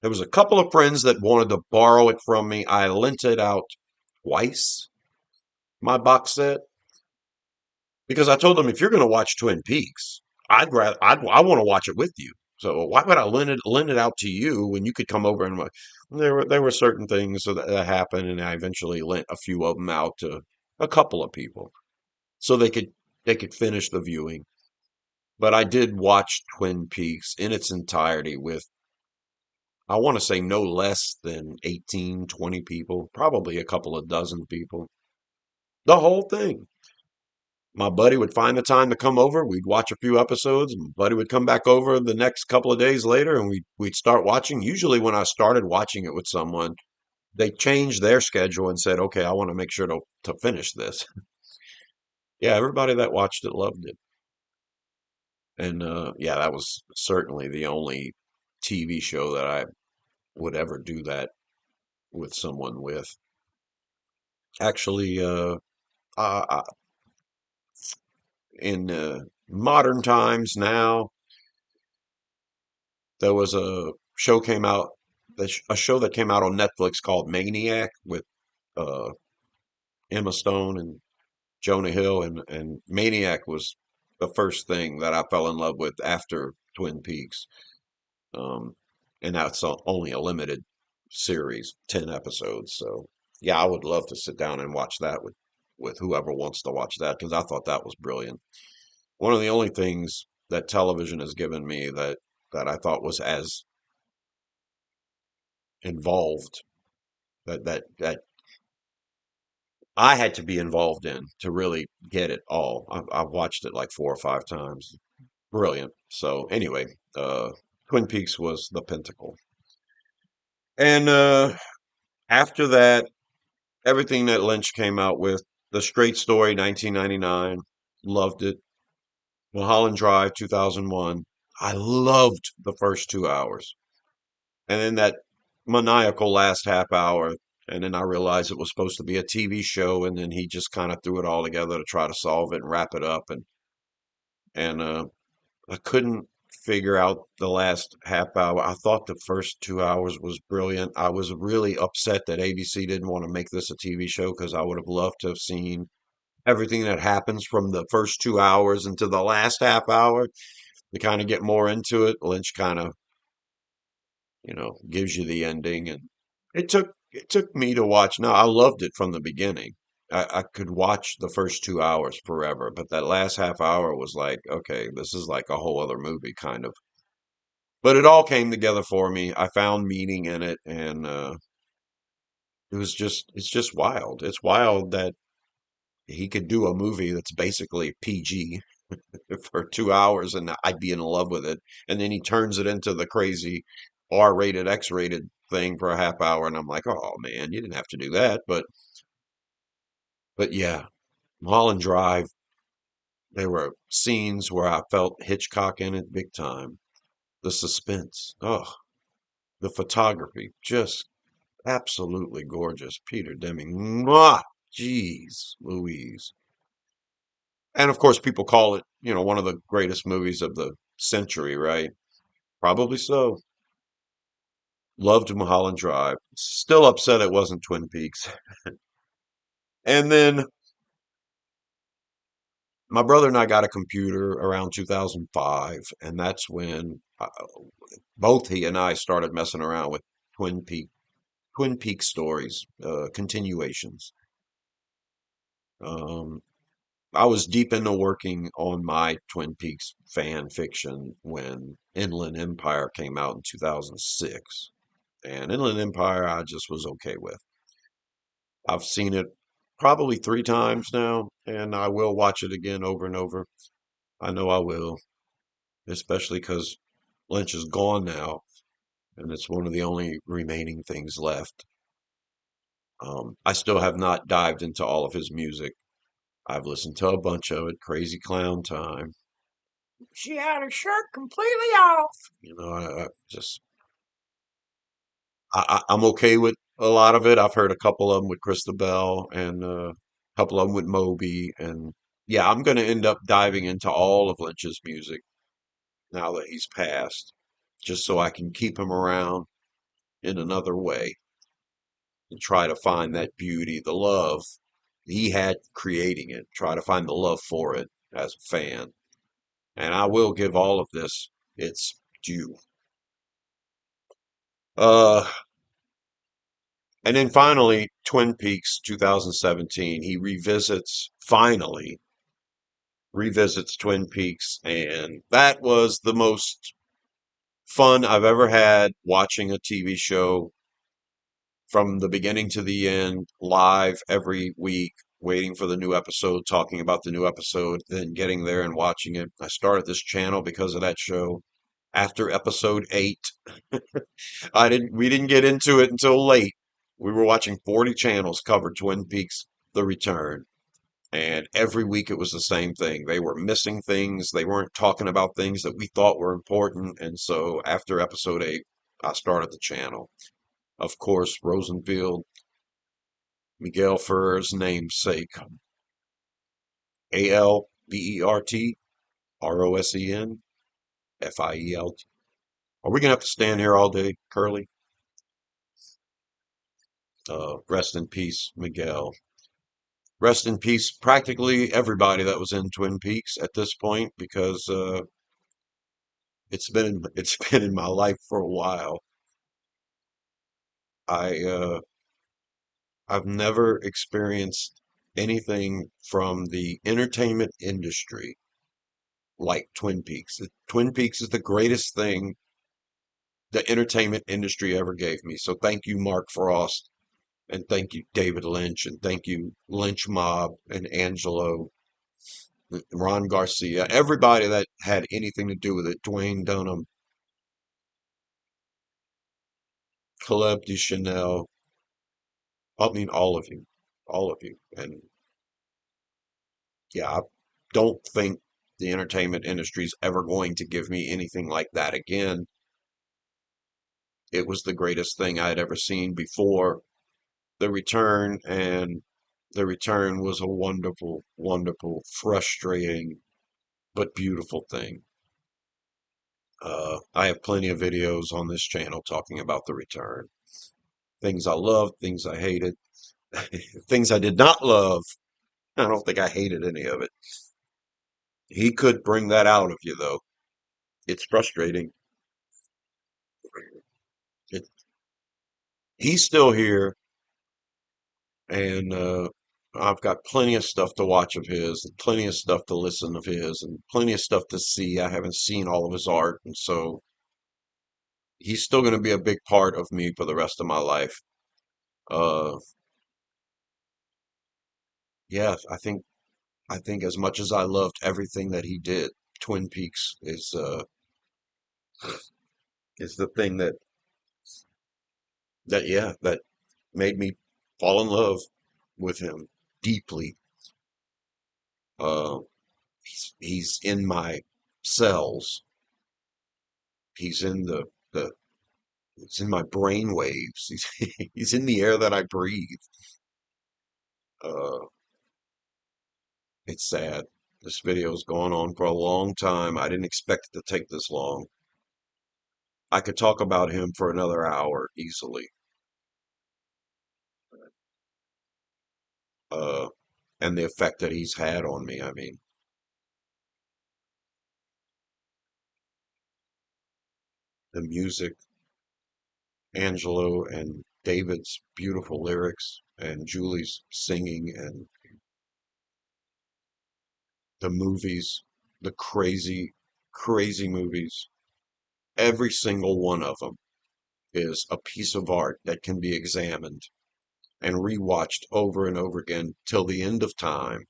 There was a couple of friends that wanted to borrow it from me. I lent it out twice, my box set, because I told them if you're going to watch Twin Peaks, I want to watch it with you. So why would I lend it out to you when you could come over and there were certain things that happened, and I eventually lent a few of them out to a couple of people so they could finish the viewing. But I did watch Twin Peaks in its entirety with I want to say no less than 18, 20 people, probably a couple of dozen people. The whole thing. My buddy would find the time to come over. We'd watch a few episodes. My buddy would come back over the next couple of days later and we'd start watching. Usually when I started watching it with someone, they changed their schedule and said, okay, I want to make sure to finish this. Yeah, everybody that watched it loved it. And yeah, that was certainly the only TV show that I would ever do that with someone with. Actually, in modern times now. There was a show came out, a show that came out on Netflix called Maniac with uh, Emma Stone and Jonah Hill, and Maniac was the first thing that I fell in love with after Twin Peaks. Um, and that's only a limited series, 10 episodes. So yeah, I would love to sit down and watch that with whoever wants to watch that because I thought that was brilliant. One of the only things that television has given me that I thought was as involved that I had to be involved in to really get it all. I've watched it like 4 or 5 times. Brilliant. So anyway, Twin Peaks was the pinnacle. And after that, everything that Lynch came out with, The Straight Story, 1999, loved it. Mulholland Drive, 2001, I loved the first 2 hours. And then that maniacal last half hour, and then I realized it was supposed to be a TV show, and then he just kind of threw it all together to try to solve it and wrap it up. And I couldn't figure out the last half hour. I thought the first 2 hours was brilliant. I was really upset that ABC didn't want to make this a TV show because I would have loved to have seen everything that happens from the first 2 hours into the last half hour to kind of get more into it. Lynch kind of, gives you the ending, and it took me to watch. Now I loved it from the beginning. I could watch the first 2 hours forever, but that last half hour was like, okay, this is like a whole other movie kind of. But it all came together for me. I found meaning in it, and it's just wild. It's wild that he could do a movie that's basically PG for 2 hours and I'd be in love with it. And then he turns it into the crazy R-rated, X-rated thing for a half hour, and I'm like, oh man, you didn't have to do that. But yeah, Mulholland Drive, there were scenes where I felt Hitchcock in it big time. The suspense, oh, the photography, just absolutely gorgeous. Peter Deming, mwah, jeez, Louise. And of course, people call it, one of the greatest movies of the century, right? Probably so. Loved Mulholland Drive. Still upset it wasn't Twin Peaks. And then my brother and I got a computer around 2005, and that's when both he and I started messing around with Twin Peak Twin Peak stories, continuations. Um, I was deep into working on my Twin Peaks fan fiction when Inland Empire came out in 2006. And Inland Empire, I just was okay with. I've seen it probably 3 times now, and I will watch it again over and over. I know I will, especially because Lynch is gone now, and it's one of the only remaining things left. I still have not dived into all of his music. I've listened to a bunch of it. Crazy Clown Time. She had her shirt completely off. I just I'm okay with a lot of it. I've heard a couple of them with Christabel and a couple of them with Moby, and yeah, I'm going to end up diving into all of Lynch's music now that he's passed, just so I can keep him around in another way and try to find that beauty, the love he had creating it, try to find the love for it as a fan. And I will give all of this its due. Uh, and then finally, Twin Peaks 2017, he finally revisits Twin Peaks, and that was the most fun I've ever had watching a TV show from the beginning to the end, live every week, waiting for the new episode, talking about the new episode, then getting there and watching it. I started this channel because of that show. After episode 8, we didn't get into it until late. We were watching 40 channels cover Twin Peaks The Return. And every week it was the same thing. They were missing things. They weren't talking about things that we thought were important. And so after episode 8, I started the channel. Of course, Rosenfield, Miguel Ferrer's namesake, AlbertRosenField. Are we gonna have to stand here all day, Curly? Rest in peace, Miguel. Rest in peace, practically everybody that was in Twin Peaks at this point, because it's been in my life for a while. I I've never experienced anything from the entertainment industry like Twin Peaks. Twin Peaks is the greatest thing the entertainment industry ever gave me. So thank you, Mark Frost, and thank you, David Lynch, and thank you, Lynch Mob and Angelo, Ron Garcia, everybody that had anything to do with it, Dwayne Dunham, Caleb Deschanel, I mean, all of you. And yeah, I don't think the entertainment industry is ever going to give me anything like that again. It was the greatest thing I had ever seen before The Return, and The Return was a wonderful, wonderful, frustrating, but beautiful thing. I have plenty of videos on this channel talking about The Return. Things I loved, things I hated, things I did not love. I don't think I hated any of it. He could bring that out of you, though. It's frustrating. It, he's still here, and I've got plenty of stuff to watch of his, and plenty of stuff to listen of his, and plenty of stuff to see. I haven't seen all of his art, and so he's still going to be a big part of me for the rest of my life. Uh, yeah, I think as much as I loved everything that he did, Twin Peaks is the thing that yeah that made me fall in love with him deeply. Uh, he's in my cells. He's in the He's in my brain waves. He's in the air that I breathe. Uh, it's sad. This video's gone on for a long time. I didn't expect it to take this long. I could talk about him for another hour easily. Uh, and the effect that he's had on me. I mean, the music, Angelo and David's beautiful lyrics, and Julie's singing, and the movies, the crazy, crazy movies. Every single one of them is a piece of art that can be examined and rewatched over and over again till the end of time,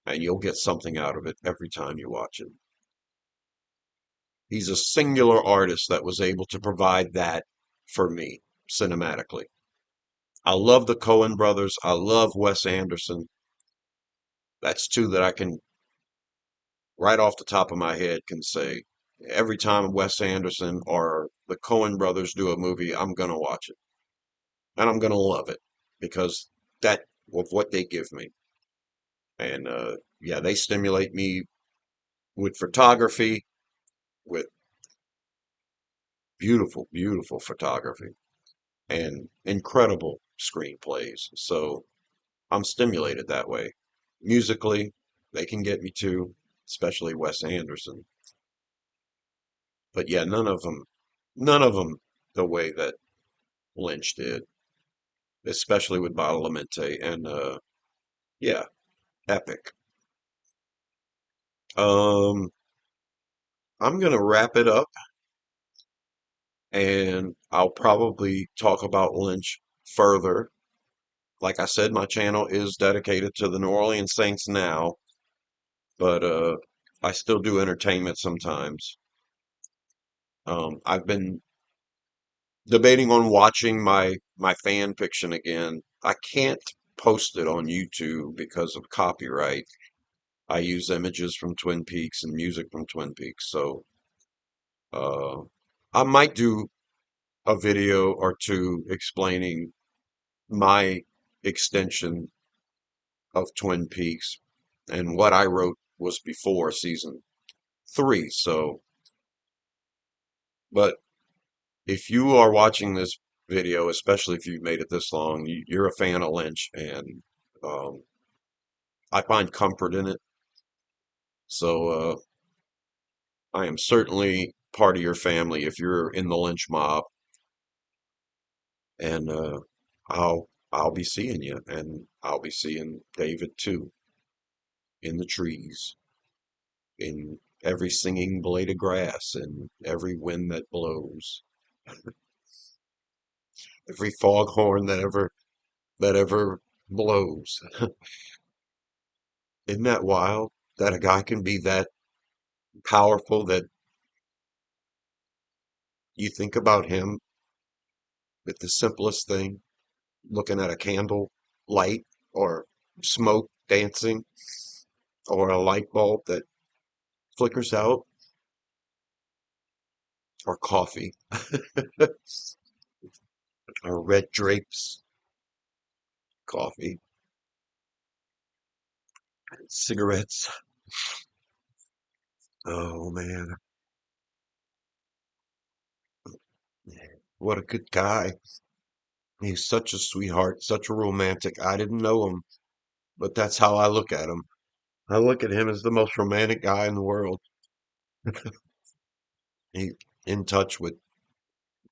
and you'll get something out of it every time you watch it. He's a singular artist that was able to provide that for me cinematically. I love the Coen brothers. I love Wes Anderson. That's two that I can, right off the top of my head, can say every time Wes Anderson or the Coen brothers do a movie, I'm going to watch it. And I'm going to love it because that of what they give me. And yeah, they stimulate me with photography, with beautiful, beautiful photography and incredible screenplays. So I'm stimulated that way. Musically, they can get me too, especially Wes Anderson. But yeah, none of them the way that Lynch did, especially with Badalamenti. And yeah, epic. Um, I'm gonna wrap it up, and I'll probably talk about Lynch further. Like I said, my channel is dedicated to the New Orleans Saints now, but I still do entertainment sometimes. I've been debating on watching my fan fiction again. I can't post it on YouTube because of copyright. I use images from Twin Peaks and music from Twin Peaks, so uh, I might do a video or two explaining my extension of Twin Peaks, and what I wrote was before season 3. So But if you are watching this video, especially if you've made it this long, you're a fan of Lynch, and um, I find comfort in it. So I am certainly part of your family if you're in the Lynch mob, and I'll be seeing you, and I'll be seeing David too in the trees, in every singing blade of grass, and every wind that blows, every foghorn that ever blows. Isn't that wild that a guy can be that powerful that you think about him with the simplest thing, looking at a candle light or smoke dancing or a light bulb that flickers out or coffee or red drapes, coffee, cigarettes. Oh man, what a good guy. He's such a sweetheart, such a romantic. I didn't know him, but that's how I look at him. I look at him as the most romantic guy in the world. He in touch with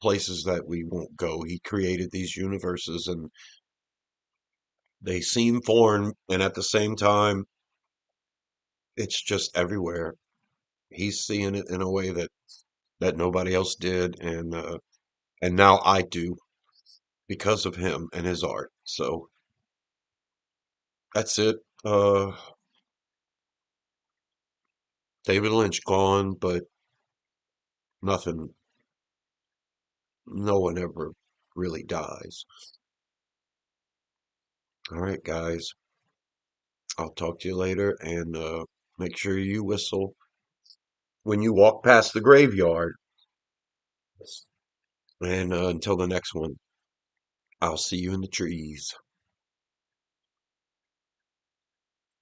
places that we won't go. He created these universes and they seem foreign, and at the same time, it's just everywhere. He's seeing it in a way that nobody else did, and now I do because of him and his art. So that's it. David Lynch gone, but nothing. No one ever really dies. All right, guys. I'll talk to you later, and make sure you whistle when you walk past the graveyard. And until the next one, I'll see you in the trees.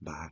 Bye.